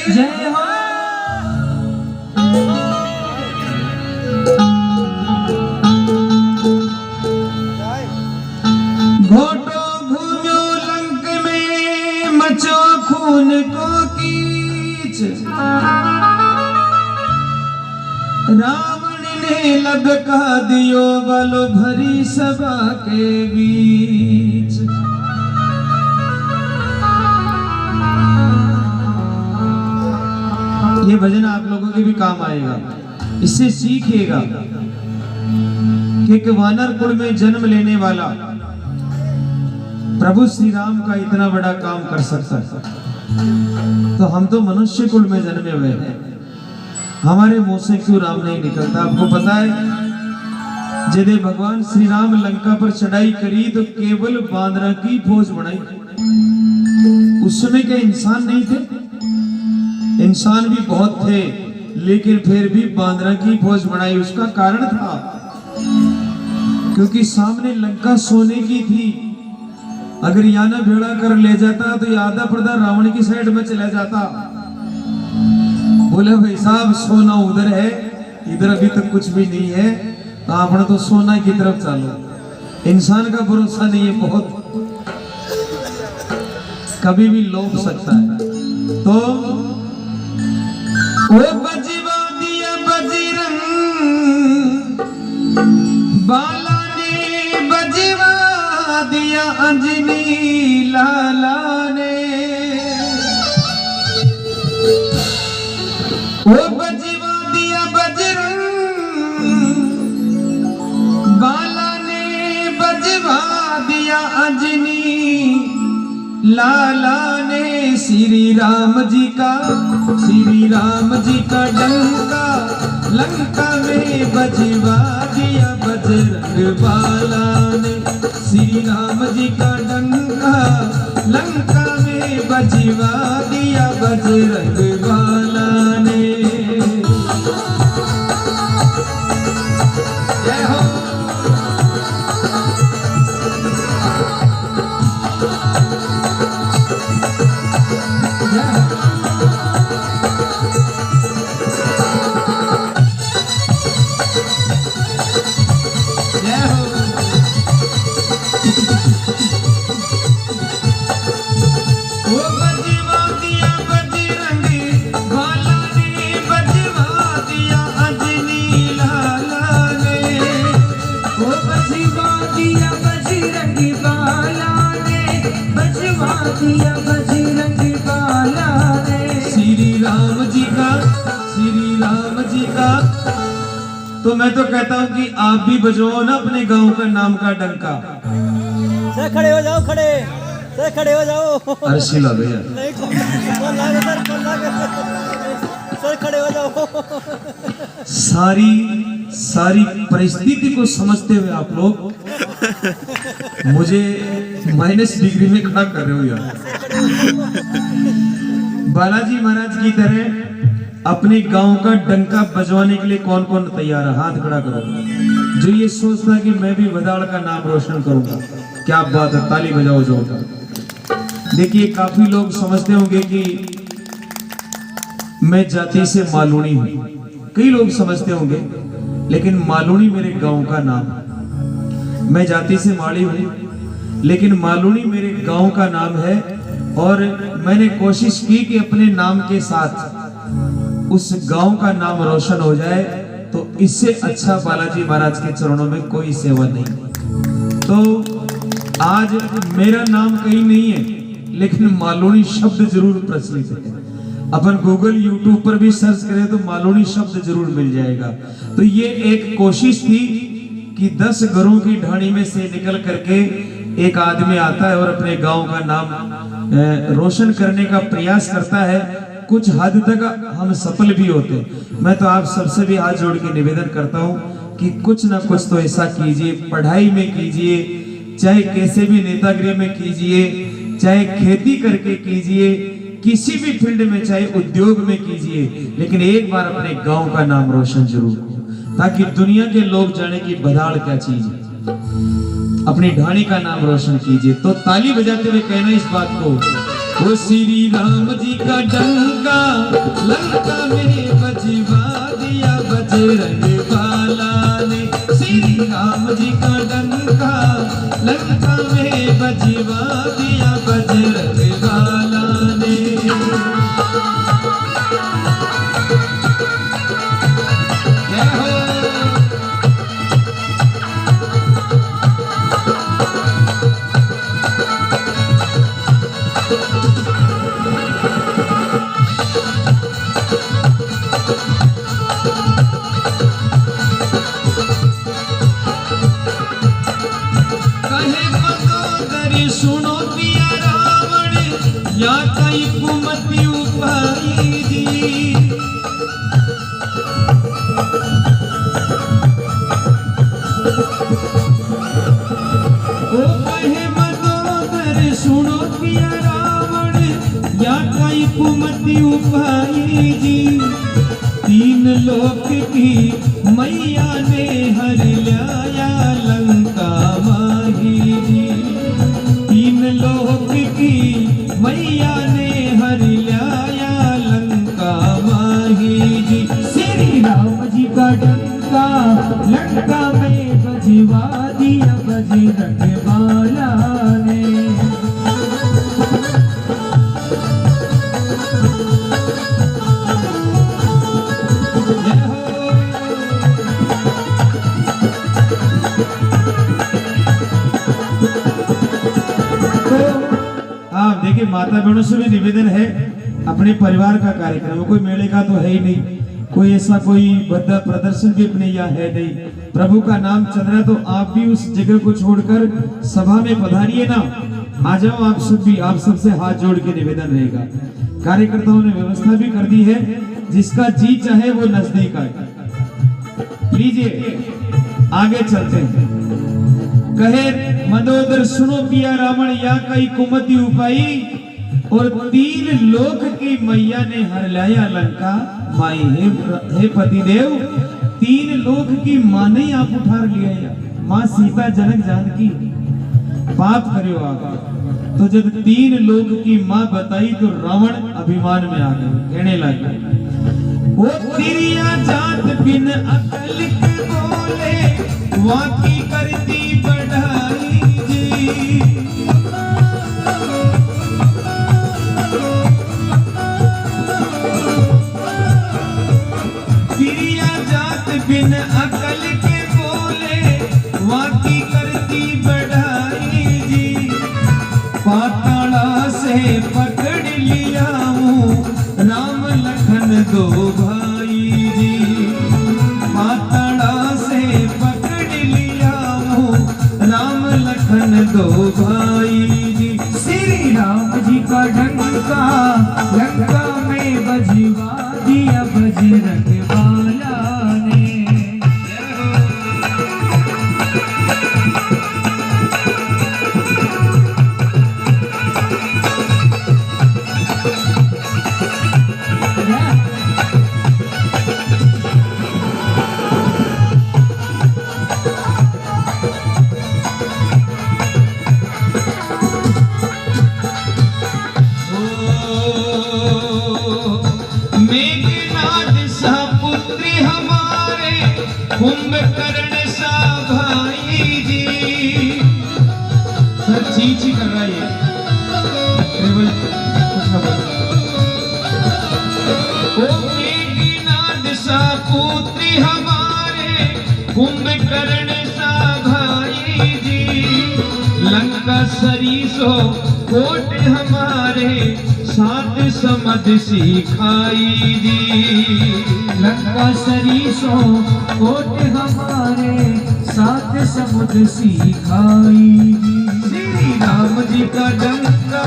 जय हो। घोटो घूम्यो लंक में मचो खून को कीच, रावण ने लबका दियो बलो भरी सभा के बीच। ये भजन आप लोगों के भी काम आएगा। इससे सीखिएगा कि एक वानर कुल में जन्म लेने वाला प्रभु श्री राम का इतना बड़ा काम कर सकता है, तो हम तो मनुष्य कुल में जन्मे हुए हैं, हमारे मुंह से क्यों राम नहीं निकलता? आपको पता है जब भगवान श्री राम लंका पर चढ़ाई करी तो केवल बांदरा की फौज बनाई। उस समय के इंसान नहीं थे, इंसान भी बहुत थे, लेकिन फिर भी बांदरा की फौज बनाई। उसका कारण था क्योंकि सामने लंका सोने की थी। अगर याना भेड़ा कर ले जाता तो आधा पर्दा रावण की साइड में चला जाता। बोले भाई साहब सोना उधर है, इधर अभी तक कुछ भी नहीं है, तो आपने तो सोना की तरफ चलो। इंसान का भरोसा नहीं है, बहुत कभी भी लोभ सकता है। तो वो बजवा दिया बजरंग बाला ने, बजवा दिया अंजनी लाला ने। वो बजवा दिया बजरंग बाला ने, बजवा दिया अंजनी लाला ने। श्री राम जी का डंका लंका में बजवा दिया बजरंग बाला ने। श्री राम जी का डंका लंका में बजवा दिया बजरंग बाला ने। जय हो। श्री राम जी का तो मैं तो कहता हूँ कि आप भी बजाओ ना अपने गांव का नाम का डंका। सर खड़े हो जाओ, सर खड़े हो जाओ। अरे शिला भैया सर खड़े हो जाओ। सारी परिस्थिति को समझते हुए आप लोग मुझे माइनस डिग्री में खड़ा कर रहे हो यार। बालाजी महाराज की तरह अपने गांव का डंका बजवाने के लिए कौन कौन तैयार है? हाथ खड़ा करो जो ये सोचता है कि मैं भी बदाड़ का नाम रोशन करूंगा। क्या बात है, ताली बजाओ जोरदार। देखिए काफी लोग समझते होंगे कि मैं जाति से मालूनी हूं, कई लोग समझते होंगे, लेकिन मालूनी मेरे गांव का नाम। मैं जाति से माड़ी हूं, लेकिन मालूनी मेरे गांव का नाम है। और मैंने कोशिश की कि अपने नाम के साथ उस गांव का नाम रोशन हो जाए, तो इससे अच्छा बालाजी महाराज के चरणों में कोई सेवा नहीं। तो आज मेरा नाम कहीं नहीं है, लेकिन मालूनी शब्द जरूर प्रचलित है। अपन गूगल यूट्यूब पर भी सर्च करें तो मालूनी शब्द जरूर मिल जाएगा। तो ये एक कोशिश थी कि 10 घरों की ढाणी में से निकल करके एक आदमी आता है और अपने गांव का नाम रोशन करने का प्रयास करता है। कुछ हद तक हम सफल भी होते। मैं तो आप सबसे भी हाथ जोड़ के निवेदन करता हूं कि कुछ ना कुछ तो ऐसा कीजिए, पढ़ाई में कीजिए, चाहे कैसे भी नेतागिरी में कीजिए, चाहे खेती करके कीजिए, किसी भी फील्ड में, चाहे उद्योग में कीजिए, लेकिन एक बार अपने गांव का नाम रोशन जरूर करो, ताकि दुनिया के लोग जाने की बदाड़ क्या चीज है। अपनी ढाणी का नाम रोशन कीजिए। तो ताली बजाते हुए कहना इस बात को वो श्री राम जी का डंका लंका में बजवा दिया बजरंग बाला ने। श्री राम जी का डंका लंका में बजवा दिया बजरंग बाला ने। जय हो। सुनो पिया रावण या कई कुमति उपाई जी। ओ कहे मदोदर सुनो पिया रावण या कई कुमति उपाई जी। तीन लोक की मैया ने हर लाया लंका माही जी। लोक की मैया ने हर लाया लंका माही जी। श्री राम जी का डंका लंका में बजवा दिया बजरंग बाला ने। देखिए माता बहनों से भी निवेदन है, अपने परिवार का कार्यक्रम कोई मेले का तो है ही नहीं, कोई ऐसा कोई बद्दा प्रदर्शन भी अपने यहाँ है नहीं। प्रभु का नाम चल रहा है तो आप भी उस जगह को छोड़कर सभा में पधारिए ना। आ जाओ आप सब भी, आप सबसे हाथ जोड़ के निवेदन रहेगा। कार्यकर्ताओं ने व्यवस्था भी कर दी है, जिसका जी चाहे वो नजदीक आए। लीजिए आगे चलते हैं। कहे मदोदर सुनो पिया रावण या कई कुमति उपाई। और तीन लोक की मैया ने हर लाया लंका माई। हे पतिदेव, तीन लोक की मां ने आप उठार लिया। मां सीता जनक जानकी पाप करियो आप। तो जब तीन लोक की मां बताई तो रावण अभिमान में आ गए, कहने लगे वो तिरिया जात बिन अकल के बोले वाकी करती बढ़ाई जी। तिरिया जात बिन अकल के बोले वाकी करती बढ़ाई जी। पाताला से पकड़ लिया हूँ राम लखन दो भाई जी। पाताला से राम लखन दो भाई जी। श्री राम जी का डंका लंका में बजवा दिया बजरंग बाला ने। कुंभकर्ण सा भाई जी। सर चीची कर रहा है केवल ओ मेघनाद सा पुत्री हमारे कुंभकर्ण सा भाई जी। लंका सरीसो कोट हमारे सात समझ सिखाई जी। लंका सरीसो कोट हमारे सात समुद्र सिखाई जी। श्री राम जी का डंका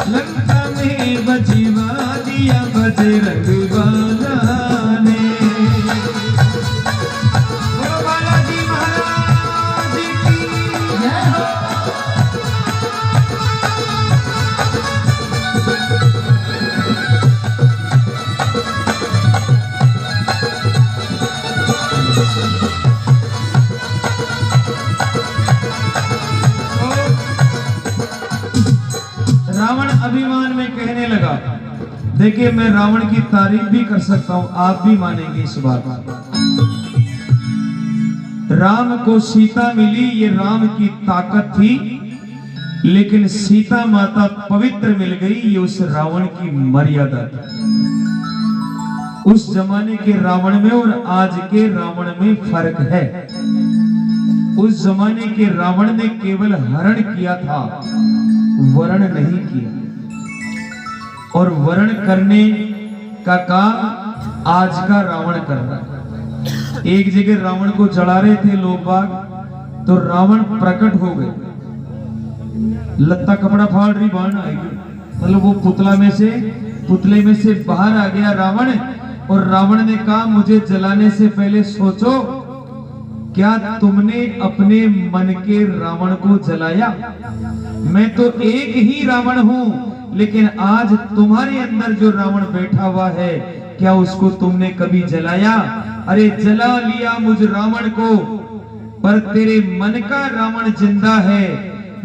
लंका में बजवा दिया बजरंग बाला ने। बालाजी महाराज की जय हो। रावण अभिमान में देखिए मैं रावण की तारीफ भी कर सकता हूं, आप भी मानेंगे इस बात। राम को सीता मिली, ये राम की ताकत थी, लेकिन सीता माता पवित्र मिल गई, ये उस रावण की मर्यादा थी। उस जमाने के रावण में और आज के रावण में फर्क है। उस जमाने के रावण ने केवल हरण किया था, वरण नहीं किया। और वरण करने का काम आज का रावण कर रहा है। एक जगह रावण को जला रहे थे लोग बाग, तो रावण प्रकट हो गए, लत्ता कपड़ा फाड़ रही बाण आएगी, मतलब वो पुतले में से बाहर आ गया रावण। और रावण ने कहा मुझे जलाने से पहले सोचो, क्या तुमने अपने मन के रावण को जलाया? मैं तो एक ही रावण हूं, लेकिन आज तुम्हारे अंदर जो रावण बैठा हुआ है, क्या उसको तुमने कभी जलाया? अरे जला लिया मुझ रावण को, पर तेरे मन का रावण जिंदा है।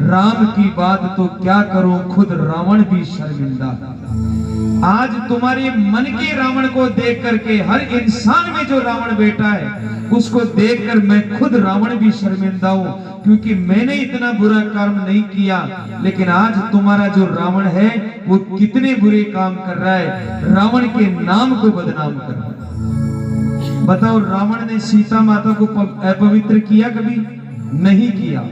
राम की बात तो क्या करूं, खुद रावण भी शर्मिंदा। आज तुम्हारे मन के रावण को देख करके, हर इंसान में जो रावण बैठा है उसको देखकर मैं खुद रावण भी शर्मिंदा हूं, क्योंकि मैंने इतना बुरा कर्म नहीं किया, लेकिन आज तुम्हारा जो रावण है वो कितने बुरे काम कर रहा है, रावण के नाम को बदनाम कर रहा है। बताओ, रावण ने सीता माता को अपवित्र किया? कभी नहीं किया।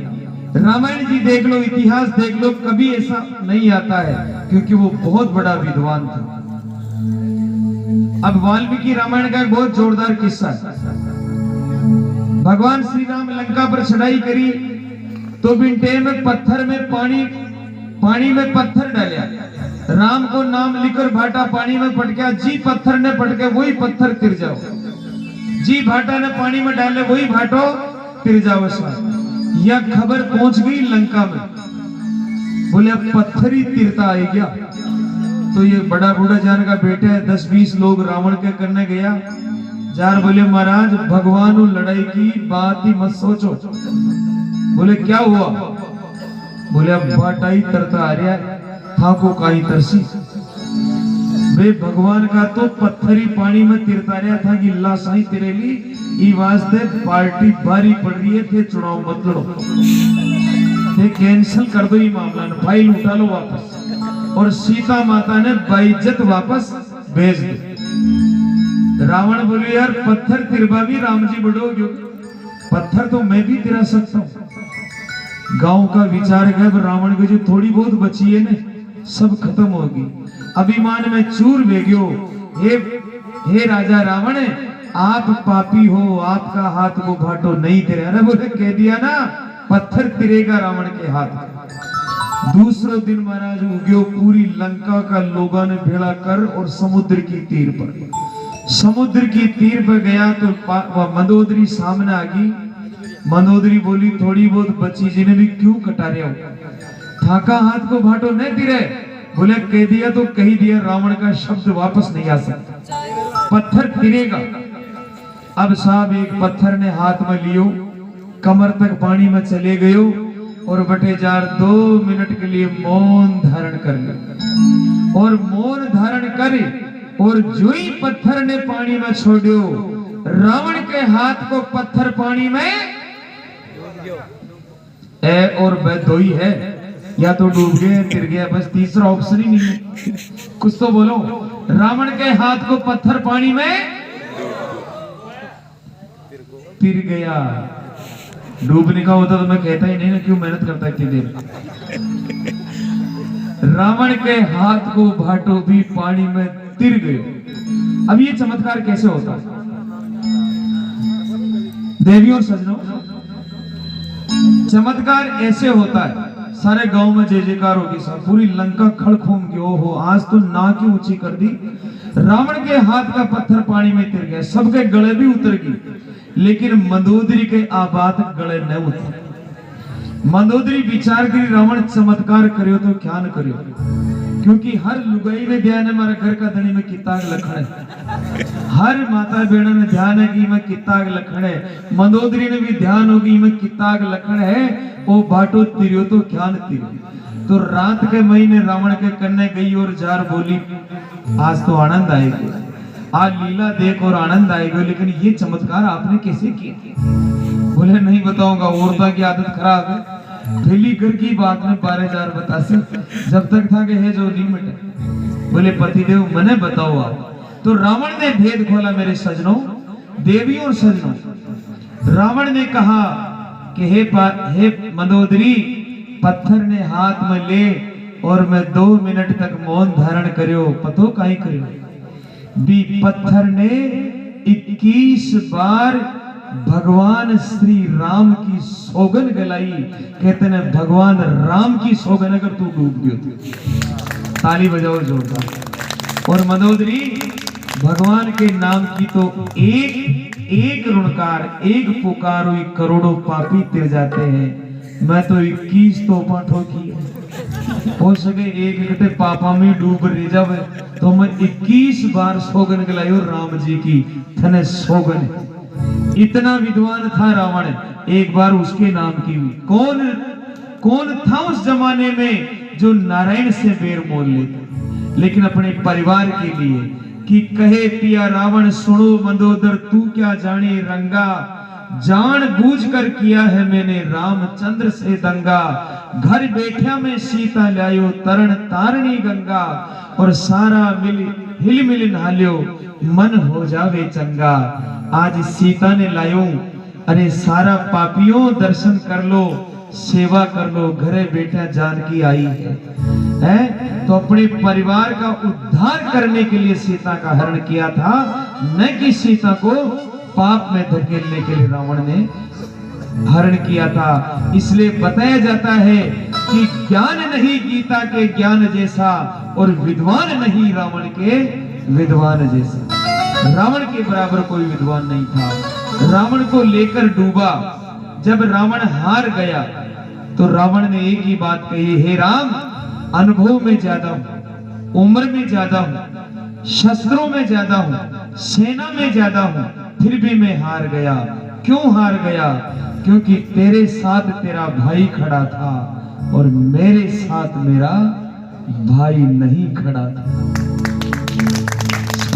रामायण जी देख लो, इतिहास देख लो, कभी ऐसा नहीं आता है, क्योंकि वो बहुत बड़ा विद्वान था। अब वाल्मीकि रामायण का एक बहुत जोरदार किस्सा है। भगवान श्री राम लंका पर चढ़ाई करी तो बिंटे में पत्थर में पानी में पत्थर डाला, राम को नाम लिखकर भाटा पानी में पटका, जी पत्थर ने पटके वही पत्थर तिर जाओ, जी भाटा ने पानी में डाले वही भाटो तिर जाओ। यह खबर पहुंच गई लंका में, बोले अब पत्थर ही तिरता आ गया। तो ये बड़ा बूढ़ा जान का बेटा है, 10-20 लोग रावण के करने गया। जार बोले महाराज भगवान लड़ाई की बात ही मत सोचो। बोले क्या हुआ? बोले अब भाटा ही तरता आ रहा है, थाको का ही तरसी। वे भगवान का तो पत्थर ही पानी में तिरता रहा था कि ला साई तेरे लिए ई वास्ते पार्टी भारी पड़ रही है, थे चुनाव मत लड़ो, थे कैंसिल कर दो ये मामला, फाइल उठा लो वापस। और सीता माता ने बेइज्जत वापस भेज दी। रावण बोले यार पत्थर तिरवा भी राम जी बड़ो, पत्थर तो मैं भी तिरा सकता हूँ। गांव का विचार है, रावण की जो थोड़ी बहुत बची है ना सब खत्म होगी, अभिमान में चूर भेग्यो। हे राजा रावण, आप पापी हो, आपका हाथ को भाटो नहीं तिरे। अरे बोले कह दिया ना पत्थर तिरेगा रावण के हाथ। दूसरे दिन महाराज उग्यो, पूरी लंका का लोगों ने भेड़ा कर और समुद्र की तीर पर गया तो मंदोदरी सामने आ गई। मंदोदरी बोली थोड़ी बहुत बची, जिन्हें भी क्यों कटा रहे हो, थाका हाथ को भाटो नहीं तिरे। बोले कह दिया तो कही दिया, रावण का शब्द वापस नहीं आ सकता, पत्थर तिरेगा। अब साहब एक पत्थर ने हाथ में लियो, कमर तक पानी में चले गयो और बटे जार 2 मिनट के लिए मौन धारण कर ले। और मौन धारण करे और जो ही पत्थर ने पानी में छोड़ो, रावण के हाथ को पत्थर पानी में ए और दो ही है, या तो डूब गए तिर गया, बस तीसरा ऑप्शन ही नहीं है। कुछ तो बोलो, रावण के हाथ को पत्थर पानी में तिर गया। डूबने का होता तो मैं कहता ही नहीं ना, क्यों मेहनत करता इतनी देर। रावण के हाथ को भाटो भी पानी में तिर गए। अब ये चमत्कार कैसे होता है? देवियों सजनों, चमत्कार ऐसे होता है, सारे गांव में जय जयकार होगी, सब पूरी लंका खड़खूम गई, ओहो आज तो नाक ही ऊंची कर दी। रावण के हाथ का पत्थर पानी में तिर गया, सबके गले भी उतर गई, लेकिन मंदोदरी के आबाद गले न उतरे। मंदोदरी विचार करी रावण चमत्कार करियो तो क्या न करियो, क्योंकि हर लुगाई में ध्यान है हमारा घर का धनी में किताग लखन है, हर माता बहन में ध्यान है कि मैं किताग लखन है, मंदोदरी ने भी ध्यान होगी मैं किताग लखन है, वो बाटो तिरियो तो क्या न तिरियो। तो रात के महीने रावण के कन्ने गई और जार बोली आज तो आनंद आएगी, आज लीला देख और आनंद आएगा, लेकिन ये चमत्कार आपने कैसे किया? बोले नहीं बताऊंगा, औरता की आदत खराब है, पहली घर की बात में 12,000 बता से जब तक था कि है जो लिमिट। बोले पतिदेव मने बताओ आप। तो रावण ने भेद खोला मेरे सजनों, देवियों और सजनों। रावण ने कहा कि हे मंदोदरी, पत्थर ने हाथ में ले और मैं 2 मिनट तक मौन धारण करियो, पतो काई करियो। भी पत्थर ने 21 बार भगवान श्री राम की सौगन गलाई। कहते हैं भगवान राम की सौगन अगर तू डूब गयो तो ताली बजाओ जोरदार। और मंदोदरी भगवान के नाम की तो एक ऋणकार, एक पुकार हुई करोड़ों पापी तिर जाते हैं। मैं तो 21 तोपा ठोकी हो सके एक घटे पापा में डूब रह जावे तो मैं 21 बार सौगन गलायो राम जी की थने सौगन। इतना विद्वान था रावण, एक बार उसके नाम की हुई। कौन था उस जमाने में जो नारायण से बेर मोल लेता, लेकिन अपने परिवार के लिए कि कहे पिया रावण सुनो मंदोदर तू क्या जाने रंगा, जान बूझ कर किया है मैंने रामचंद्र से दंगा। घर बैठा में सीता लायो तरण तारणी गंगा, और सारा हिल मिल नहाल्यो मन हो जावे चंगा। आज सीता ने लायो, अरे सारा पापियों दर्शन कर लो, सेवा कर लो, घरे बैठा जानकी आई है? तो अपने परिवार का उद्धार करने के लिए सीता का हरण किया था, न कि सीता को पाप में धकेलने के लिए रावण ने हरण किया था। इसलिए बताया जाता है कि ज्ञान नहीं गीता के ज्ञान जैसा, और विद्वान नहीं रावण के विद्वान जैसा। रावण के बराबर कोई विद्वान नहीं था। रावण को लेकर डूबा, जब रावण हार गया तो रावण ने एक ही बात कही, हे राम अनुभव में ज्यादा हूं, उम्र में ज्यादा हूं, शस्त्रों में ज्यादा हूं, सेना में ज्यादा हूं, फिर भी मैं हार गया। क्यों हार गया? क्योंकि तेरे साथ तेरा भाई खड़ा था और मेरे साथ मेरा भाई नहीं खड़ा था।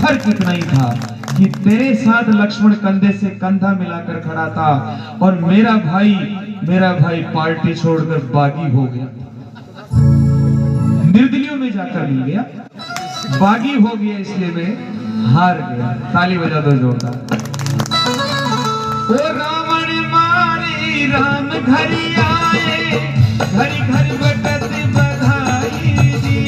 फर्क इतना ही था कि तेरे साथ लक्ष्मण कंधे से कंधा मिलाकर खड़ा था और मेरा भाई पार्टी छोड़कर बागी हो गया, निर्दलियों में जाकर मिल गया, बागी हो गया, इसलिए मैं हार गया। ताली बजा दो जोरदार। ओ रावण मारे राम घर आए, घर घर बटत बधाई दी।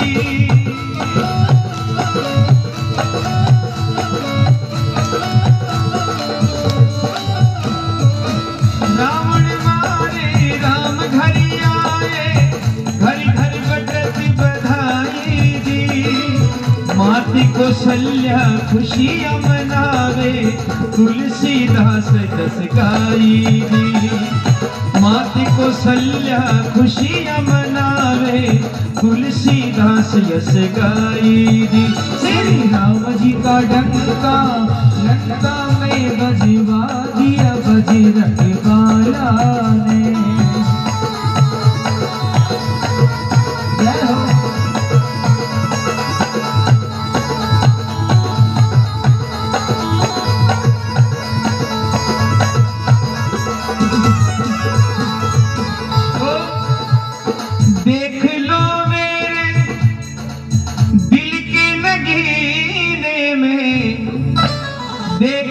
रावण मारे राम घर आए, घर घर बटत बधाई दी। माती कौशल्या खुशियां मनावे, तुलसीदास जस गाई दी। माती कौशल्या खुशियां मनावे, तुलसीदास यस गाई दी। श्री राम जी का डंका लंका में बजवा दिया बजरंग बाला ने। जय हो। देख लो मेरे दिल के नगीने में, देख